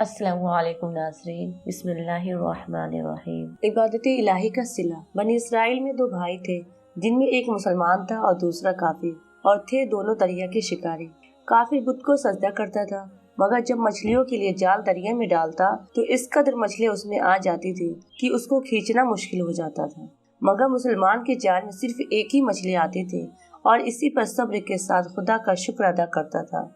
السلام علیکم ناظرین، بسم اللہ الرحمن الرحیم۔ عبادت الہی کا صلہ۔ بنی اسرائیل میں دو بھائی تھے جن میں ایک مسلمان تھا اور دوسرا کافر، اور تھے دونوں دریا کے شکاری۔ کافر بت کو سجدہ کرتا تھا، مگر جب مچھلیوں کے لیے جال دریا میں ڈالتا تو اس قدر مچھلیاں اس میں آ جاتی تھی کہ اس کو کھینچنا مشکل ہو جاتا تھا، مگر مسلمان کے جال میں صرف ایک ہی مچھلی آتی تھی اور اسی پر صبر کے ساتھ خدا کا شکر ادا کرتا تھا۔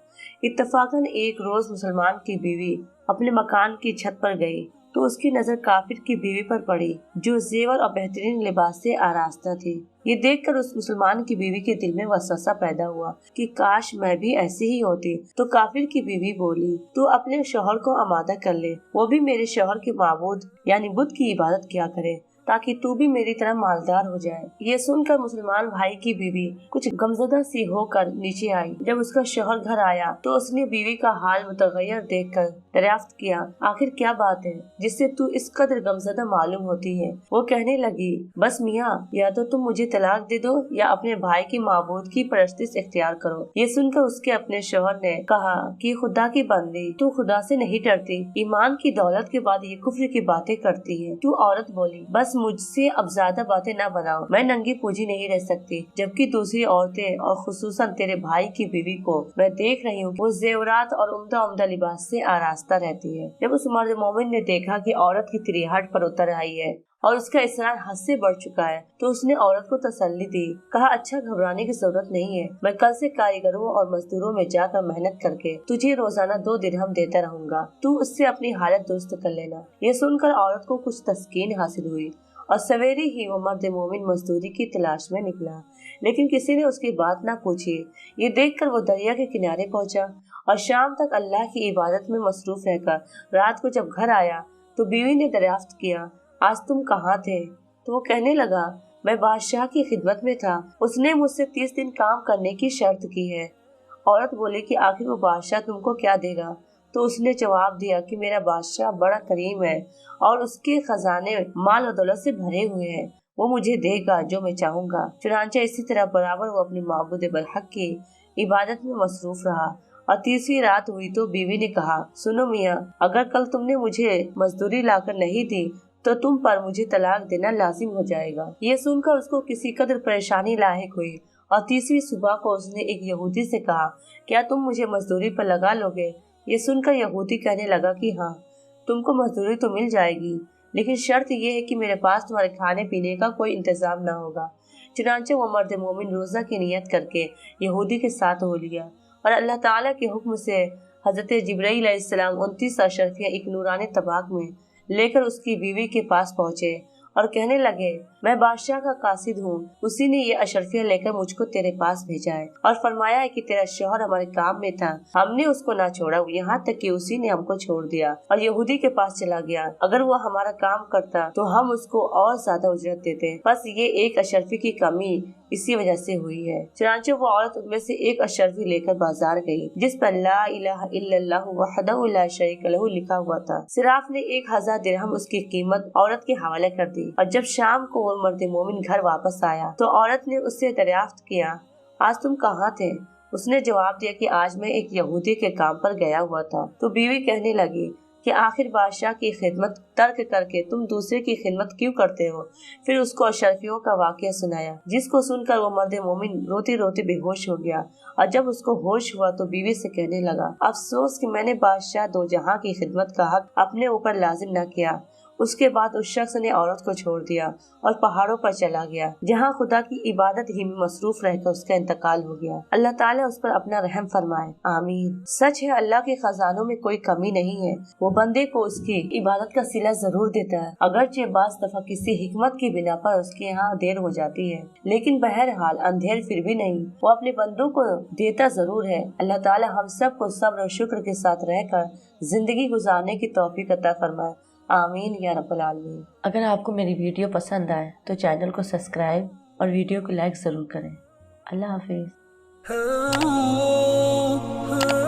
اتفاقاً ایک روز مسلمان کی بیوی اپنے مکان کی چھت پر گئی تو اس کی نظر کافر کی بیوی پر پڑی جو زیور اور بہترین لباس سے آراستہ تھی۔ یہ دیکھ کر اس مسلمان کی بیوی کے دل میں وسوسہ پیدا ہوا کہ کاش میں بھی ایسی ہی ہوتی۔ تو کافر کی بیوی بولی، تو اپنے شوہر کو آمادہ کر لے، وہ بھی میرے شوہر کے معبود یعنی بت کی عبادت کیا کرے تاکہ تو بھی میری طرح مالدار ہو جائے۔ یہ سن کر مسلمان بھائی کی بیوی کچھ غمزدہ سی ہو کر نیچے آئی۔ جب اس کا شوہر گھر آیا تو اس نے بیوی کا حال متغیر دیکھ کر دریافت کیا، آخر کیا بات ہے جس سے تو اس قدر غمزدہ معلوم ہوتی ہے؟ وہ کہنے لگی، بس میاں، یا تو تم مجھے طلاق دے دو یا اپنے بھائی کے معبود کی پرستش اختیار کرو۔ یہ سن کر اس کے اپنے شوہر نے کہا کہ خدا کی بندی، تو خدا سے نہیں ڈرتی؟ ایمان کی دولت کے بعد یہ کفر کی باتیں کرتی ہے۔ تو عورت بولی، بس مجھ سے اب زیادہ باتیں نہ بناؤ، میں ننگی پوجی نہیں رہ سکتی، جبکہ دوسری عورتیں اور خصوصاً تیرے بھائی کی بیوی کو میں دیکھ رہی ہوں وہ زیورات اور عمدہ لباس سے آراستہ رہتی ہے۔ جب اس مرد مومن نے دیکھا کہ عورت کی تریہٹ پر اتر آئی ہے اور اس کا اصرار حد سے بڑھ چکا ہے تو اس نے عورت کو تسلی دی، کہا اچھا، گھبرانے کی ضرورت نہیں ہے، میں کل سے کاریگروں اور مزدوروں میں جا کر محنت کر کے تجھے روزانہ 2 درہم دیتا رہوں گا، تو اس سے اپنی حالت درست کر لینا۔ یہ سن کر عورت کو کچھ تسکین حاصل ہوئی اور سویرے ہی وہ مرد مومن مزدوری کی تلاش میں نکلا، لیکن کسی نے اس کی بات نہ پوچھی۔ یہ دیکھ کر وہ دریا کے کنارے پہنچا اور شام تک اللہ کی عبادت میں مصروف رہ کر رات کو جب گھر آیا تو بیوی نے دریافت کیا، آج تم کہاں تھے؟ تو وہ کہنے لگا، میں بادشاہ کی خدمت میں تھا، اس نے مجھ سے 30 دن کام کرنے کی شرط کی ہے۔ عورت بولی کہ آخر وہ بادشاہ تم کو کیا دے گا؟ تو اس نے جواب دیا کہ میرا بادشاہ بڑا کریم ہے اور اس کے خزانے مال و دولت سے بھرے ہوئے ہیں، وہ مجھے دے گا جو میں چاہوں گا۔ چنانچہ اسی طرح برابر وہ اپنے معبود برحق کی عبادت میں مصروف رہا۔ اور تیسری رات ہوئی تو بیوی نے کہا، سنو میاں، اگر کل تم نے مجھے مزدوری لا کر نہیں دی تو تم پر مجھے طلاق دینا لازم ہو جائے گا۔ یہ سن کر اس کو کسی قدر پریشانی لاحق ہوئی اور تیسری صبح کو اس نے ایک یہودی سے کہا، کیا تم مجھے مزدوری پر لگا لو گے؟ یہ سن کر یہودی کہنے لگا کہ ہاں، تم کو مزدوری تو مل جائے گی، لیکن شرط یہ ہے کہ میرے پاس تمہارے کھانے پینے کا کوئی انتظام نہ ہوگا۔ چنانچہ وہ مرد مومن روزہ کی نیت کر کے یہودی کے ساتھ ہو لیا اور اللہ تعالیٰ کے حکم سے حضرت جبرائیل علیہ السلام 29 اشرفیہ ایک نورانی طباق میں لے کر اس کی بیوی کے پاس پہنچے اور کہنے لگے، میں بادشاہ کا قاصد ہوں، اسی نے یہ اشرفیہ لے کر مجھ کو تیرے پاس بھیجا ہے اور فرمایا ہے کہ تیرا شوہر ہمارے کام میں تھا، ہم نے اس کو نہ چھوڑا، یہاں تک کہ اسی نے ہم کو چھوڑ دیا اور یہودی کے پاس چلا گیا۔ اگر وہ ہمارا کام کرتا تو ہم اس کو اور زیادہ اجرت دیتے، بس یہ ایک اشرفی کی کمی اسی وجہ سے ہوئی ہے۔ چنانچہ وہ عورت ان میں سے ایک اشرفی لے کر بازار گئی جس پر لا الہ الا اللہ وحدہ لا شریک لہ لکھا ہوا تھا۔ صراف نے 1000 درہم اس کی قیمت عورت کے حوالے کر دی اور جب شام کو وہ مرد مومن گھر واپس آیا تو عورت نے اس سے دریافت کیا، آج تم کہاں تھے؟ اس نے جواب دیا کہ آج میں ایک یہودی کے کام پر گیا ہوا تھا۔ تو بیوی کہنے لگی کہ آخر بادشاہ کی خدمت ترک کر کے تم دوسرے کی خدمت کیوں کرتے ہو؟ پھر اس کو اشرفیوں کا واقعہ سنایا، جس کو سن کر وہ مرد مومن روتے روتے بے ہوش ہو گیا اور جب اس کو ہوش ہوا تو بیوی سے کہنے لگا، افسوس کہ میں نے بادشاہ دو جہاں کی خدمت کا حق اپنے اوپر لازم نہ کیا۔ اس کے بعد اس شخص نے عورت کو چھوڑ دیا اور پہاڑوں پر چلا گیا جہاں خدا کی عبادت ہی میں مصروف رہ کر اس کا انتقال ہو گیا۔ اللہ تعالیٰ اس پر اپنا رحم فرمائے، آمین۔ سچ ہے، اللہ کے خزانوں میں کوئی کمی نہیں ہے، وہ بندے کو اس کی عبادت کا صلہ ضرور دیتا ہے، اگرچہ بعض دفعہ کسی حکمت کی بنا پر اس کے یہاں دیر ہو جاتی ہے، لیکن بہرحال اندھیر پھر بھی نہیں، وہ اپنے بندوں کو دیتا ضرور ہے۔ اللہ تعالیٰ ہم سب کو صبر و شکر کے ساتھ رہ کر زندگی گزارنے کی توفیق عطا فرمائے، آمین یا رب العالمین۔ اگر آپ کو میری ویڈیو پسند آئے تو چینل کو سبسکرائب اور ویڈیو کو لائک ضرور کریں۔ اللہ حافظ۔